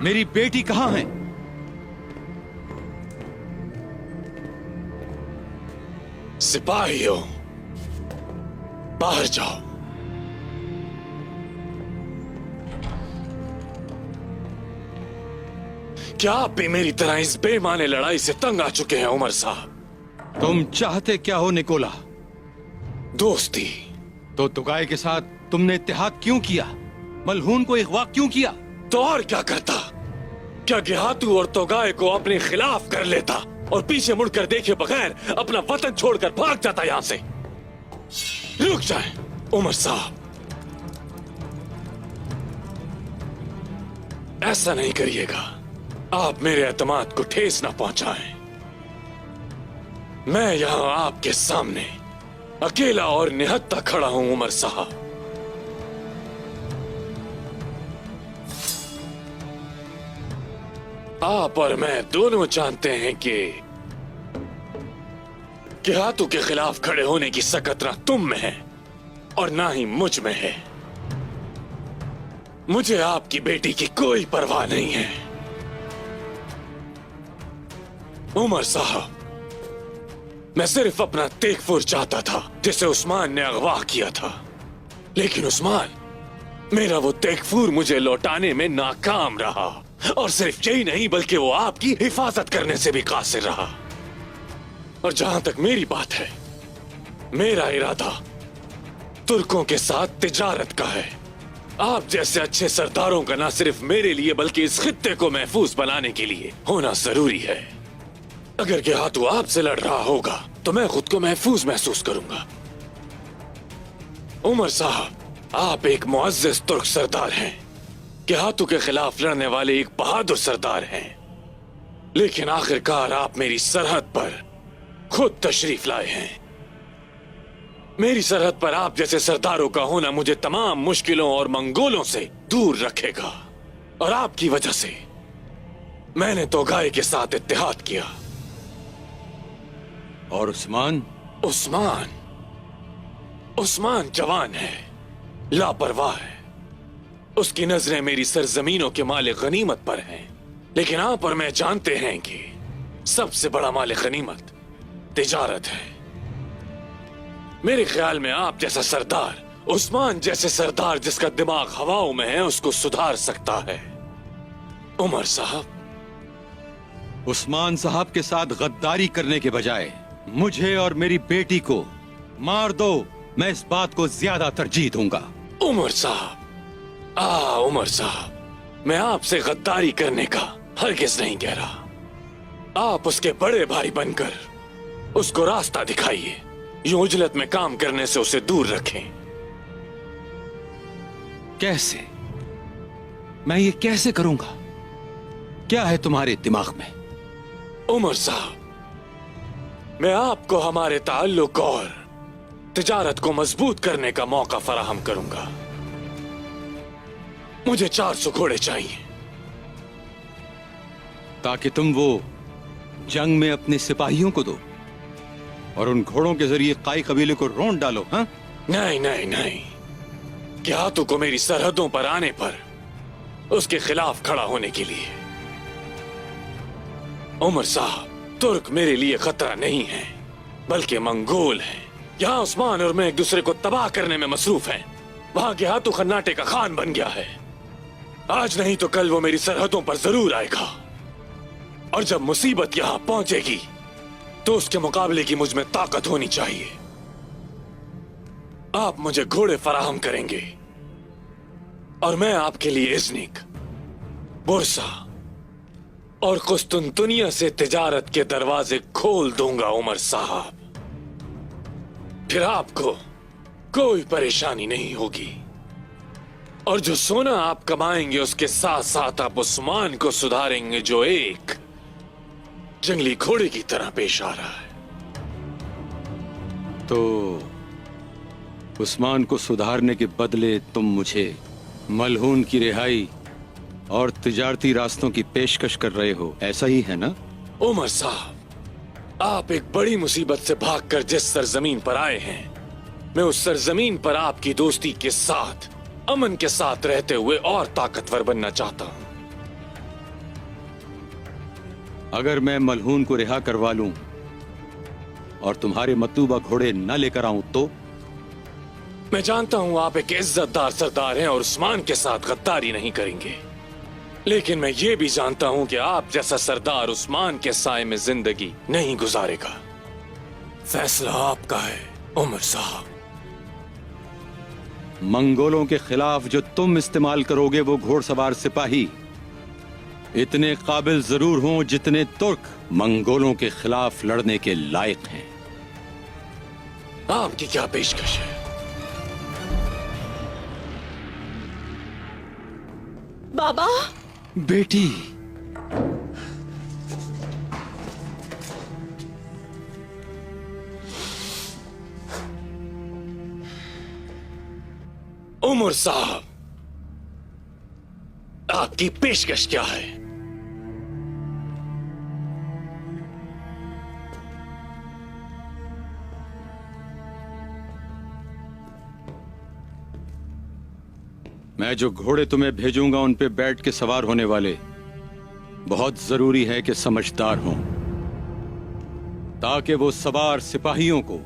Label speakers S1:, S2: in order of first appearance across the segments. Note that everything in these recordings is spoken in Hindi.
S1: मेरी बेटी कहाँ है?
S2: सिपाहियों, बाहर जाओ। क्या आप भी मेरी तरह इस बेमाने लड़ाई से तंग आ चुके हैं उमर साहब?
S1: तुम चाहते क्या हो निकोला?
S2: दोस्ती।
S1: तो तुगाई के साथ तुमने इत्तेहाद क्यों किया? मलहून को अगवा क्यों किया?
S2: तो और क्या करता? क्या गेहातू और तोगाए को अपने खिलाफ कर लेता और पीछे मुड़कर देखे बगैर अपना वतन छोड़कर भाग जाता यहां से? रुक जाए उमर साहब, ऐसा नहीं करिएगा। आप मेरे एतमाद को ठेस ना पहुंचाएं। मैं यहां आपके सामने अकेला और निहत्था खड़ा हूं उमर साहब। आप और मैं दोनों जानते हैं कि गेहातू के खिलाफ खड़े होने की सकत ना तुम में है और ना ही मुझ में है। मुझे आपकी बेटी की कोई परवाह नहीं है उमर साहब। मैं सिर्फ अपना तेगफुर चाहता था जिसे उस्मान ने अगवा किया था, लेकिन उस्मान मेरा वो तेगफुर मुझे लौटाने में नाकाम रहा। और सिर्फ यही नहीं बल्कि वो आपकी हिफाजत करने से भी कासिर रहा। और जहां तक मेरी बात है, मेरा इरादा तुर्कों के साथ तिजारत का है। आप जैसे अच्छे सरदारों का ना सिर्फ मेरे लिए बल्कि इस खित्ते को महफूज बनाने के लिए होना जरूरी है। अगर गेहातू आपसे लड़ रहा होगा तो मैं खुद को महफूज महसूस करूंगा। उमर साहब, आप एक मुअज़्ज़ज़ तुर्क सरदार हैं, गेहातू के खिलाफ लड़ने वाले एक बहादुर सरदार हैं, लेकिन आखिरकार आप मेरी सरहद पर खुद तशरीफ लाए हैं। मेरी सरहद पर आप जैसे सरदारों का होना मुझे तमाम मुश्किलों और मंगोलों से दूर रखेगा। और आपकी वजह से मैंने तोगाई के साथ इत्तेहाद किया।
S1: और उस्मान?
S2: उस्मान जवान है, लापरवाह है। उसकी नजरें मेरी सरजमीनों के माले गनीमत पर हैं, लेकिन आप और मैं जानते हैं कि सबसे बड़ा माले गनीमत तिजारत है। मेरे ख्याल में आप जैसा सरदार, उस्मान जैसे सरदार जिसका दिमाग हवाओं में है, उसको सुधार सकता है। उमर साहब,
S1: उस्मान साहब के साथ गद्दारी करने के बजाय मुझे और मेरी बेटी को मार दो, मैं इस बात को ज्यादा तरजीह दूंगा।
S2: उमर साहब, उमर साहब, मैं आपसे गद्दारी करने का हरगिज नहीं कह रहा। आप उसके बड़े भाई बनकर उसको रास्ता दिखाइए, यूं उजलत में काम करने से उसे दूर रखें।
S1: कैसे? मैं ये कैसे करूंगा? क्या है तुम्हारे दिमाग में?
S2: उमर साहब, मैं आपको हमारे ताल्लुक और तिजारत को मजबूत करने का मौका फराहम करूंगा। मुझे 400 घोड़े चाहिए
S1: ताकि तुम वो जंग में अपने सिपाहियों को दो और उन घोड़ों के जरिए काई कबीले को रोंद डालो। हाँ?
S2: नहीं नहीं नहीं, गेहातू को मेरी सरहदों पर आने पर उसके खिलाफ खड़ा होने के लिए। उमर साहब, तुर्क मेरे लिए खतरा नहीं है बल्कि मंगोल है। यहाँ उस्मान और मैं एक दूसरे को तबाह करने में मसरूफ हैं। वहां गेहातू खन्नाटे का खान बन गया है। आज नहीं तो कल वो मेरी सरहदों पर जरूर आएगा, और जब मुसीबत यहां पहुंचेगी तो उसके मुकाबले की मुझ में ताकत होनी चाहिए। आप मुझे घोड़े फराहम करेंगे और मैं आपके लिए इज़्निक, बुरसा और कुस्तुनतुनिया से तिजारत के दरवाजे खोल दूंगा उमर साहब। फिर आपको कोई परेशानी नहीं होगी, और जो सोना आप कमाएंगे उसके साथ साथ आप उस्मान को सुधारेंगे जो एक जंगली घोड़े की तरह पेश आ रहा है।
S1: तो उस्मान को सुधारने के बदले तुम मुझे मलहून की रिहाई और तिजारती रास्तों की पेशकश कर रहे हो, ऐसा ही है ना?
S2: उमर साहब, आप एक बड़ी मुसीबत से भागकर जिस सरजमीन पर आए हैं, मैं उस सरजमीन पर आपकी दोस्ती के साथ, अमन के साथ रहते हुए और ताकतवर बनना चाहता हूं।
S1: अगर मैं मलहून को रिहा करवा लूं और तुम्हारे मतलूबा घोड़े न लेकर आऊं तो?
S2: मैं जानता हूं आप एक इज्जतदार सरदार हैं और उस्मान के साथ गद्दारी नहीं करेंगे, लेकिन मैं ये भी जानता हूं कि आप जैसा सरदार उस्मान के साए में जिंदगी नहीं गुजारेगा। फैसला आपका है उमर साहब।
S1: मंगोलों के खिलाफ जो तुम इस्तेमाल करोगे वो घोड़सवार सिपाही इतने काबिल जरूर हों जितने तुर्क मंगोलों के खिलाफ लड़ने के लायक हैं।
S2: आपकी क्या पेशकश है?
S3: बाबा,
S1: बेटी,
S2: उमर साहब, आपकी पेशकश क्या है?
S1: मैं जो घोड़े तुम्हें भेजूंगा उन पे बैठ के सवार होने वाले बहुत जरूरी है कि समझदार हों, ताकि वो सवार सिपाहियों को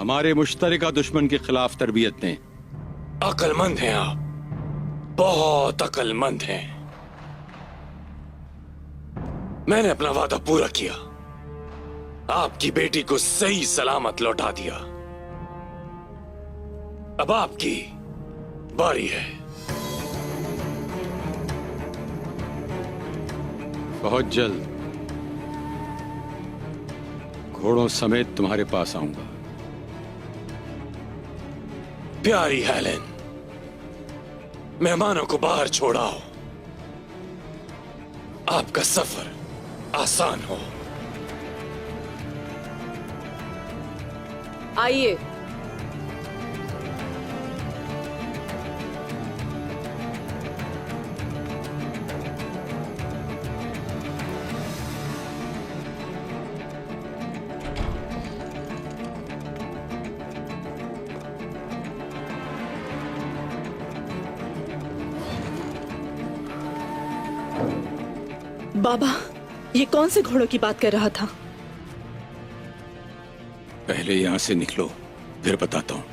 S1: हमारे मुश्तरका दुश्मन के खिलाफ तरबियत दें।
S2: अक्लमंद हैं आप, बहुत अक्लमंद हैं। मैंने अपना वादा पूरा किया, आपकी बेटी को सही सलामत लौटा दिया। अब आपकी बारी है।
S1: बहुत जल्द घोड़ों समेत तुम्हारे पास आऊंगा।
S2: प्यारी हेलेन, मेहमानों को बाहर छोड़ाओ, आपका सफर आसान हो।
S3: आइए। बाबा, ये कौन से घोड़ों की बात कर रहा था?
S1: पहले यहां से निकलो, फिर बताता हूं।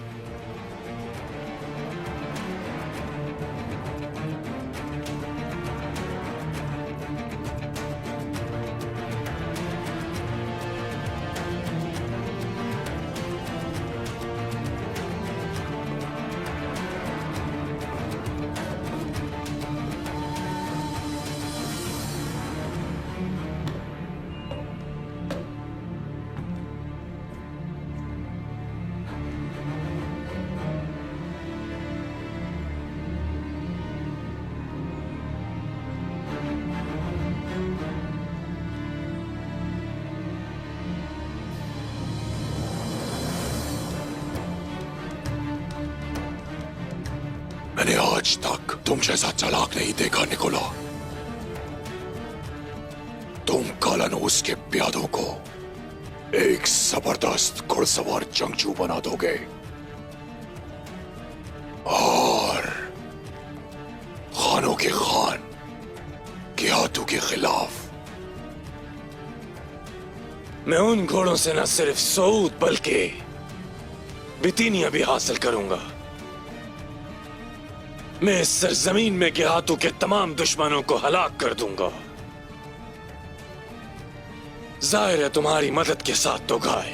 S4: मैंने आज तक तुम जैसा चालाक नहीं देखा निकोला। तुम कालानूस के प्यादों को एक जबरदस्त घुड़सवार जंगजू बना दोगे और खानों के खान गियातू के खिलाफ।
S2: मैं उन घोड़ों से न सिर्फ सऊद बल्कि बितीनिया भी हासिल करूंगा। मैं इस सरजमीन में गियातू के तमाम दुश्मनों को हलाक कर दूंगा। जाहिर है तुम्हारी मदद के साथ तो गाय